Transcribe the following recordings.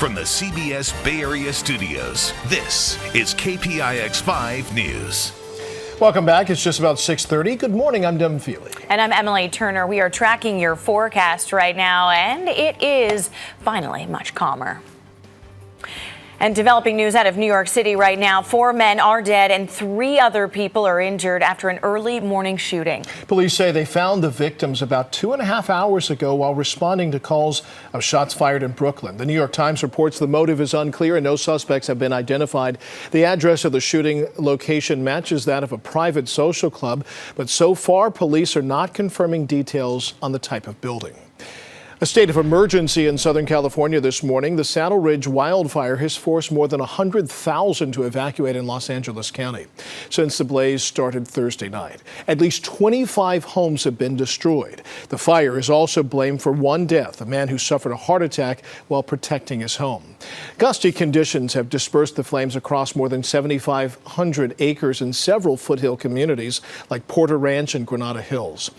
From the CBS Bay Area studios, this is KPIX 5 News. Welcome back. It's just about 6:30. Good morning. I'm Devin Fehely. And I'm Emily Turner. We are tracking your forecast right now, and it is finally much calmer. And developing news out of New York City right now. 4 men are dead and 3 other people are injured after an early morning shooting. Police say they found the victims about 2.5 hours ago while responding to calls of shots fired in Brooklyn. The New York Times reports the motive is unclear and no suspects have been identified. The address of the shooting location matches that of a private social club, but so far police are not confirming details on the type of building. A state of emergency in Southern California this morning. The Saddle Ridge wildfire has forced more than 100,000 to evacuate in Los Angeles County since the blaze started Thursday night. At least 25 homes have been destroyed. The fire is also blamed for 1 death, a man who suffered a heart attack while protecting his home. Gusty conditions have dispersed the flames across more than 7,500 acres in several foothill communities like Porter Ranch and Granada Hills.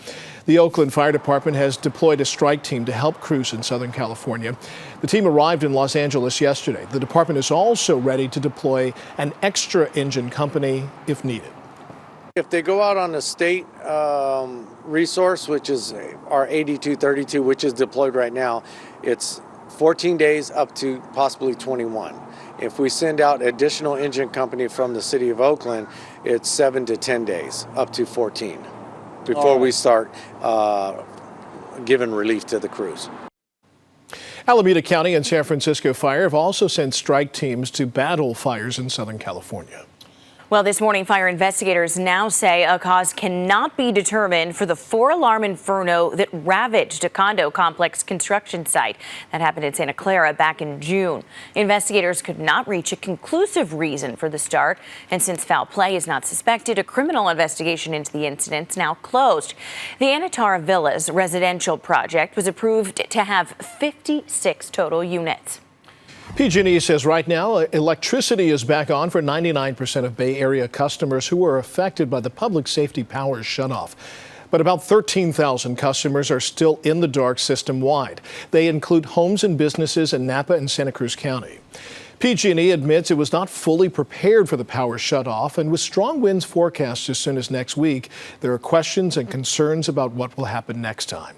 The Oakland Fire Department has deployed a strike team to help crews in Southern California. The team arrived in Los Angeles yesterday. The department is also ready to deploy an extra engine company if needed. If they go out on a state resource, which is our 8232, which is deployed right now, it's 14 days up to possibly 21. If we send out additional engine company from the city of Oakland, it's 7 to 10 days, up to 14. Before we start giving relief to the crews. Alameda County and San Francisco Fire have also sent strike teams to battle fires in Southern California. Well, this morning, fire investigators now say a cause cannot be determined for the 4-alarm inferno that ravaged a condo complex construction site that happened in Santa Clara back in June. Investigators could not reach a conclusive reason for the start, and since foul play is not suspected, a criminal investigation into the incident is now closed. The Anatara Villas residential project was approved to have 56 total units. PG&E says right now electricity is back on for 99% of Bay Area customers who were affected by the public safety power shutoff. But about 13,000 customers are still in the dark system-wide. They include homes and businesses in Napa and Santa Cruz County. PG&E admits it was not fully prepared for the power shutoff, and with strong winds forecast as soon as next week, there are questions and concerns about what will happen next time.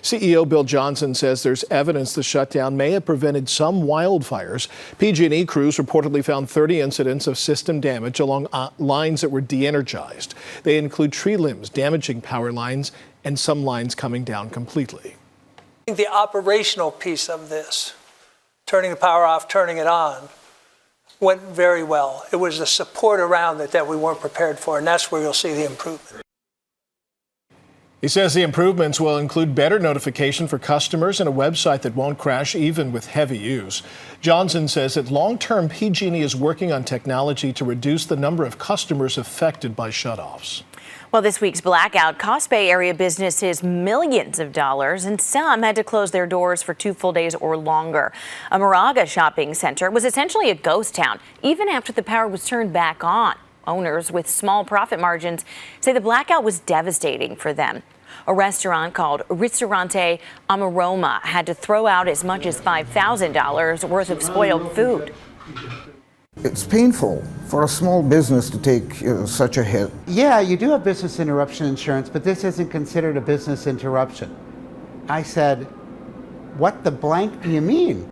CEO Bill Johnson says there's evidence the shutdown may have prevented some wildfires. PG&E crews reportedly found 30 incidents of system damage along lines that were de-energized. They include tree limbs damaging power lines and some lines coming down completely. I think the operational piece of this, turning the power off, turning it on, went very well. It was the support around it that we weren't prepared for, and that's where you'll see the improvement. He says the improvements will include better notification for customers and a website that won't crash even with heavy use. Johnson says that long-term PG&E is working on technology to reduce the number of customers affected by shutoffs. Well, this week's blackout cost Bay Area businesses millions of dollars, and some had to close their doors for 2 full days or longer. A Moraga shopping center was essentially a ghost town, even after the power was turned back on. Owners with small profit margins say the blackout was devastating for them. A restaurant called Ristorante Amaroma had to throw out as much as $5,000 worth of spoiled food. It's painful for a small business to take such a hit. Yeah, you do have business interruption insurance, but this isn't considered a business interruption. I said, what the blank do you mean?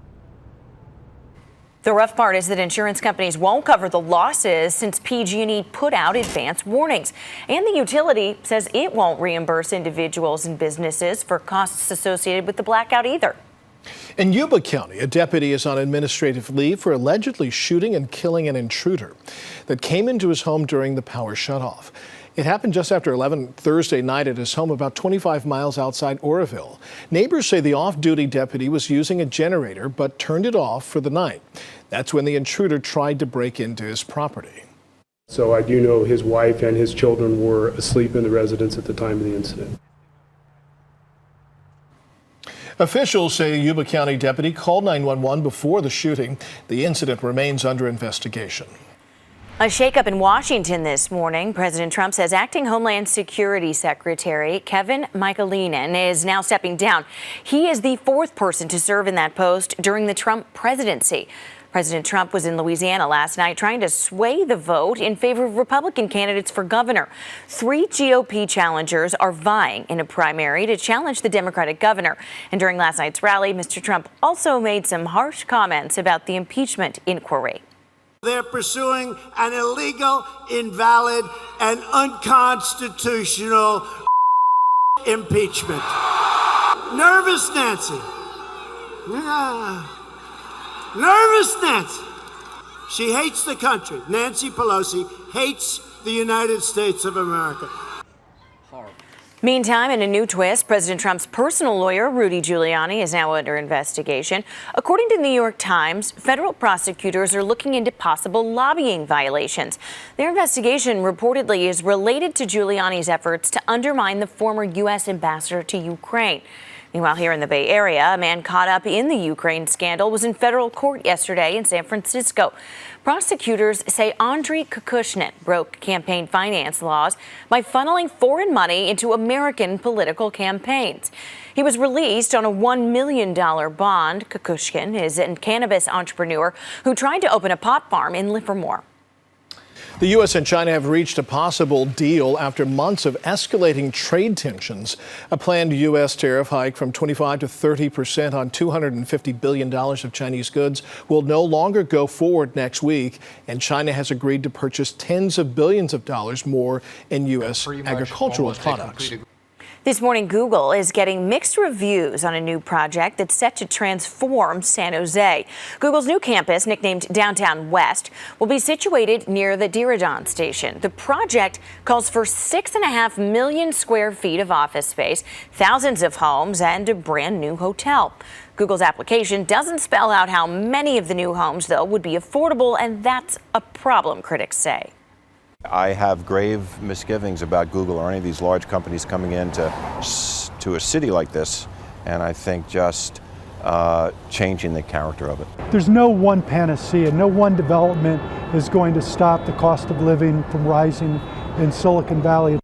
The rough part is that insurance companies won't cover the losses since PG&E put out advance warnings. And the utility says it won't reimburse individuals and businesses for costs associated with the blackout either. In Yuba County, a deputy is on administrative leave for allegedly shooting and killing an intruder that came into his home during the power shutoff. It happened just after 11 Thursday night at his home about 25 miles outside Oroville. Neighbors say the off-duty deputy was using a generator but turned it off for the night. That's when the intruder tried to break into his property. So I do know his wife and his children were asleep in the residence at the time of the incident. Officials say a Yuba County deputy called 911 before the shooting. The incident remains under investigation. A shakeup in Washington this morning. President Trump says acting Homeland Security Secretary Kevin Michaelinen is now stepping down. He is the fourth person to serve in that post during the Trump presidency. President Trump was in Louisiana last night trying to sway the vote in favor of Republican candidates for governor. 3 GOP challengers are vying in a primary to challenge the Democratic governor. And during last night's rally, Mr. Trump also made some harsh comments about the impeachment inquiry. They're pursuing an illegal, invalid, and unconstitutional impeachment. Nervous Nancy. Nervous Nancy. She hates the country. Nancy Pelosi hates the United States of America. Meantime, in a new twist, President Trump's personal lawyer, Rudy Giuliani, is now under investigation. According to the New York Times, federal prosecutors are looking into possible lobbying violations. Their investigation reportedly is related to Giuliani's efforts to undermine the former U.S. ambassador to Ukraine. Meanwhile, here in the Bay Area, a man caught up in the Ukraine scandal was in federal court yesterday in San Francisco. Prosecutors say Andriy Kukushkin broke campaign finance laws by funneling foreign money into American political campaigns. He was released on a $1 million bond. Kukushkin is a cannabis entrepreneur who tried to open a pot farm in Livermore. The U.S. and China have reached a possible deal after months of escalating trade tensions. A planned U.S. tariff hike from 25% to 30% on $250 billion of Chinese goods will no longer go forward next week, and China has agreed to purchase tens of billions of dollars more in U.S. agricultural products. This morning, Google is getting mixed reviews on a new project that's set to transform San Jose. Google's new campus, nicknamed Downtown West, will be situated near the Diridon station. The project calls for 6.5 million square feet of office space, thousands of homes, and a brand new hotel. Google's application doesn't spell out how many of the new homes, though, would be affordable, and that's a problem, critics say. I have grave misgivings about Google or any of these large companies coming into a city like this, and I think just changing the character of it. There's no one panacea, no one development is going to stop the cost of living from rising in Silicon Valley.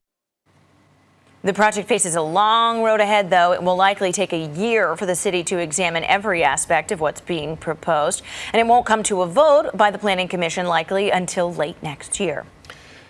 The project faces a long road ahead, though. It will likely take a year for the city to examine every aspect of what's being proposed, and it won't come to a vote by the Planning Commission likely until late next year.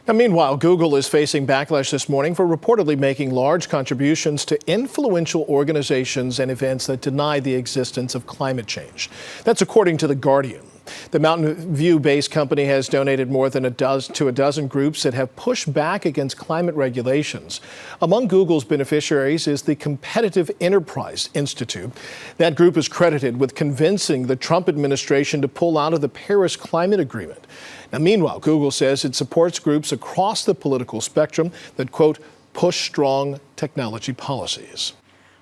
Now, meanwhile, Google is facing backlash this morning for reportedly making large contributions to influential organizations and events that deny the existence of climate change. That's according to The Guardian. The Mountain View-based company has donated more than a dozen groups that have pushed back against climate regulations. Among Google's beneficiaries is the Competitive Enterprise Institute. That group is credited with convincing the Trump administration to pull out of the Paris Climate Agreement. Now, meanwhile, Google says it supports groups across the political spectrum that, quote, push strong technology policies.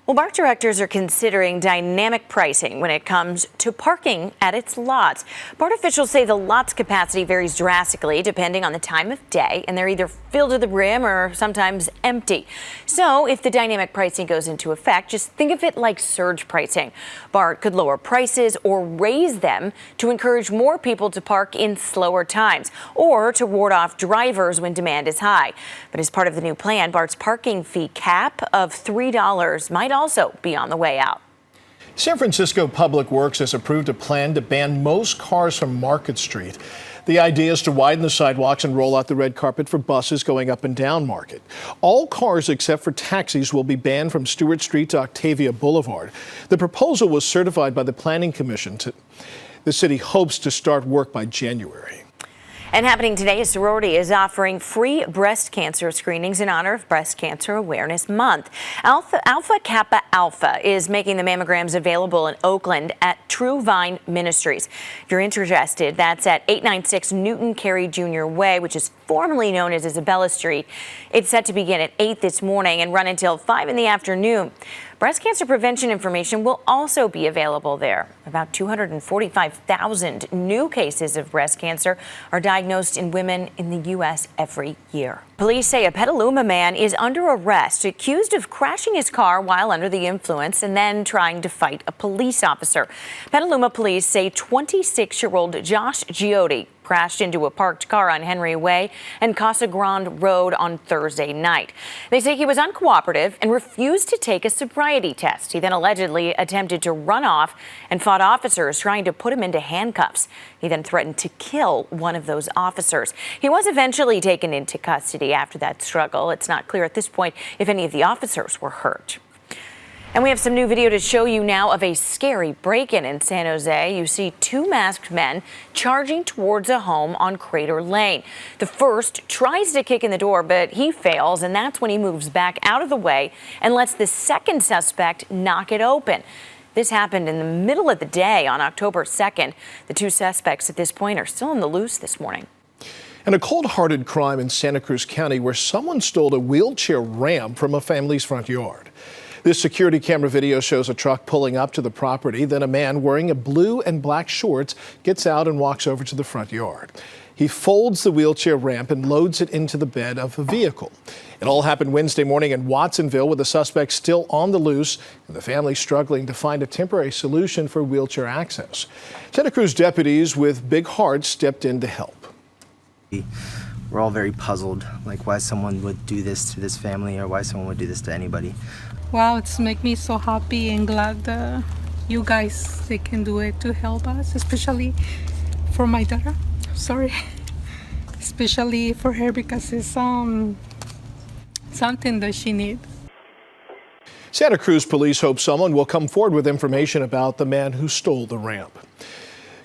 Well, BART directors are considering dynamic pricing when it comes to parking at its lots. BART officials say the lot's capacity varies drastically depending on the time of day, and they're either filled to the brim or sometimes empty. So if the dynamic pricing goes into effect, just think of it like surge pricing. BART could lower prices or raise them to encourage more people to park in slower times or to ward off drivers when demand is high. But as part of the new plan, BART's parking fee cap of $3 might also be on the way out. San Francisco Public Works has approved a plan to ban most cars from Market Street. The idea is to widen the sidewalks and roll out the red carpet for buses going up and down Market. All cars except for taxis will be banned from Stewart Street to Octavia Boulevard. The proposal was certified by the Planning Commission. The city hopes to start work by January. And happening today, a sorority is offering free breast cancer screenings in honor of Breast Cancer Awareness Month. Alpha Kappa Alpha is making the mammograms available in Oakland at True Vine Ministries. If you're interested, that's at 896 Newton Carey Jr. Way, which is formerly known as Isabella Street. It's set to begin at 8 this morning and run until 5 in the afternoon. Breast cancer prevention information will also be available there. About 245,000 new cases of breast cancer are diagnosed in women in the U.S. every year. Police say a Petaluma man is under arrest, accused of crashing his car while under the influence and then trying to fight a police officer. Petaluma police say 26-year-old Josh Giotti crashed into a parked car on Henry Way and Casa Grande Road on Thursday night. They say he was uncooperative and refused to take a sobriety test. He then allegedly attempted to run off and fought officers trying to put him into handcuffs. He then threatened to kill one of those officers. He was eventually taken into custody after that struggle. It's not clear at this point if any of the officers were hurt. And we have some new video to show you now of a scary break-in in San Jose. You see two masked men charging towards a home on Crater Lane. The first tries to kick in the door, but he fails, and that's when he moves back out of the way and lets the second suspect knock it open. This happened in the middle of the day on October 2nd. The two suspects at this point are still on the loose this morning. And a cold-hearted crime in Santa Cruz County where someone stole a wheelchair ramp from a family's front yard. This security camera video shows a truck pulling up to the property. Then a man wearing a blue and black shorts gets out and walks over to the front yard. He folds the wheelchair ramp and loads it into the bed of a vehicle. It all happened Wednesday morning in Watsonville with the suspect still on the loose and the family struggling to find a temporary solution for wheelchair access. Santa Cruz deputies with big hearts stepped in to help. We're all very puzzled, like why someone would do this to this family or why someone would do this to anybody. Wow, it's make me so happy and glad you guys, they can do it to help us, especially for my daughter. Sorry, especially for her because it's something that she needs. Santa Cruz police hope someone will come forward with information about the man who stole the ramp.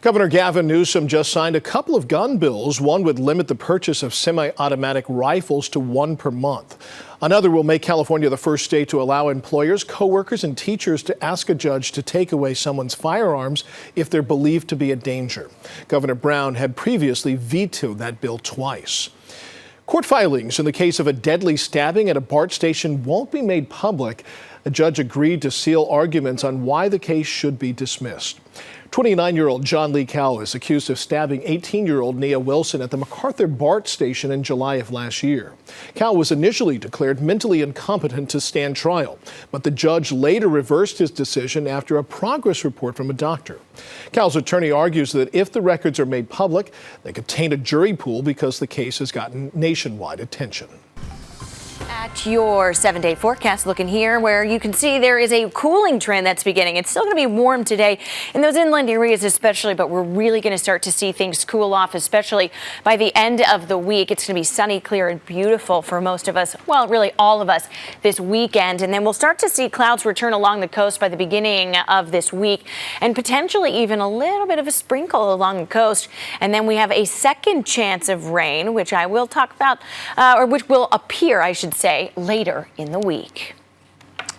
Governor Gavin Newsom just signed a couple of gun bills. One would limit the purchase of semi-automatic rifles to one per month. Another will make California the first state to allow employers, coworkers, and teachers to ask a judge to take away someone's firearms if they're believed to be a danger. Governor Brown had previously vetoed that bill twice. Court filings in the case of a deadly stabbing at a BART station won't be made public. A judge agreed to seal arguments on why the case should be dismissed. 29-year-old John Lee Cowell is accused of stabbing 18-year-old Nia Wilson at the MacArthur BART station in July of last year. Cowell was initially declared mentally incompetent to stand trial, but the judge later reversed his decision after a progress report from a doctor. Cowell's attorney argues that if the records are made public, they could taint a jury pool because the case has gotten nationwide attention. At your 7-day forecast, looking here where you can see there is a cooling trend that's beginning. It's still going to be warm today in those inland areas especially, but we're really going to start to see things cool off, especially by the end of the week. It's going to be sunny, clear, and beautiful for most of us, well, really all of us this weekend. And then we'll start to see clouds return along the coast by the beginning of this week and potentially even a little bit of a sprinkle along the coast. And then we have a second chance of rain, which I will talk about, or which will appear, I should say, later in the week.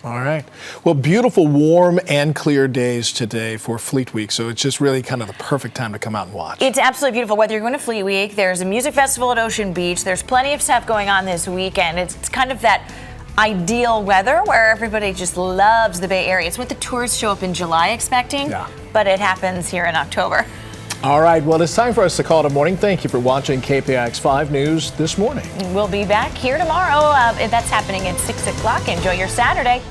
All right. Well, beautiful, warm and clear days today for Fleet Week. So it's just really kind of the perfect time to come out and watch. It's absolutely beautiful. Whether you're going to Fleet Week, there's a music festival at Ocean Beach. There's plenty of stuff going on this weekend. It's kind of that ideal weather where everybody just loves the Bay Area. It's what the tourists show up in July expecting, but it happens here in October. All right, well, it's time for us to call it a morning. Thank you for watching KPIX 5 News this morning. We'll be back here tomorrow. That's happening at 6 o'clock. Enjoy your Saturday.